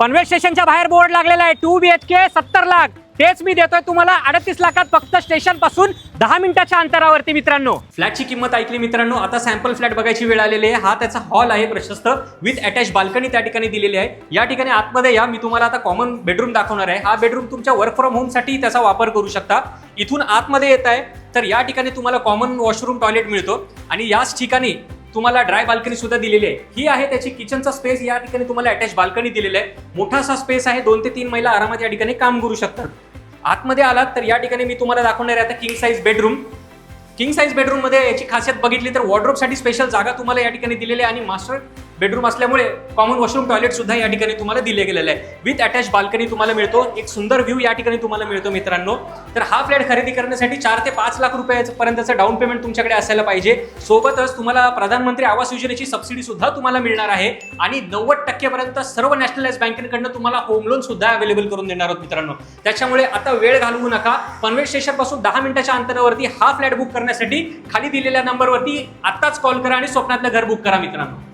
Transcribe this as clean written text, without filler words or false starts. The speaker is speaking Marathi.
पनवेल स्टेशनच्या बाहेर बोर्ड लागलेला आहे 2 BHK 70 लाख. तेच मी देतोय तुम्हाला 38 लाखात फक्त स्टेशन पासून 10 मिनिटाच्या अंतरावरती मित्रांनो. फ्लॅटची किंमत ऐकली मित्रांनो, आता सॅम्पल फ्लॅट बघायची वेळ आलेली आहे. हा त्याचा हॉल आहे प्रशस्त विथ अटॅच बाल्कनी त्या ठिकाणी दिलेली आहे. या ठिकाणी आतमध्ये या, मी तुम्हाला आता कॉमन बेडरूम दाखवणार आहे. हा बेडरूम तुमच्या वर्क फ्रॉम होम साठी त्याचा वापर करू शकता. इथून आतमध्ये येत आहे तर या ठिकाणी तुम्हाला कॉमन वॉशरूम टॉयलेट मिळतो आणि याच ठिकाणी तुम्हाला ड्राय बाल्कनी सुद्धा दिलेली आहे. ही आहे त्याची किचनचा स्पेस. या ठिकाणी तुम्हाला अटॅच बाल्कनी दिलेली आहे. मोठासा स्पेस आहे. 2 ते 3 महिला आरामात या ठिकाणी काम करू शकतात. आतमध्ये आलात तर या ठिकाणी मी तुम्हाला दाखवणार आहे आता king size bedroom. King size bedroom मध्ये याची खासियत बघितली तर वॉर्डरोब साठी स्पेशल जागा तुम्हाला या ठिकाणी दिलेली आहे आणि मास्टर बेडरूम असल्यामुळे कॉमन वॉशरूम टॉयलेट सुद्धा या ठिकाणी तुम्हाला दिले गेलेलं आहे. विथ अटॅच बाल्कनी तुम्हाला मिळतो. एक सुंदर व्ह्यू या ठिकाणी तुम्हाला मिळतो मित्रांनो. तर हा फ्लॅट खरेदी करण्यासाठी 4 ते 5 लाख रुपयापर्यंतचं डाऊन पेमेंट तुमच्याकडे असायला पाहिजे. सोबतच तुम्हाला प्रधानमंत्री आवास योजनेची सबसिडी सुद्धा तुम्हाला मिळणार आहे आणि 90% पर्यंत सर्व नॅशनलाइज बँकेकडनं तुम्हाला होम लोन सुद्धा अवेलेबल करून देणार आहोत मित्रांनो. त्याच्यामुळे आता वेळ घालवू नका. पनवेल स्टेशन पासून 10 मिनिटाच्या अंतरावरती हा फ्लॅट बुक करण्यासाठी खाली दिलेल्या नंबरवरती आत्ताच कॉल करा आणि स्वप्नातलं घर बुक करा मित्रांनो.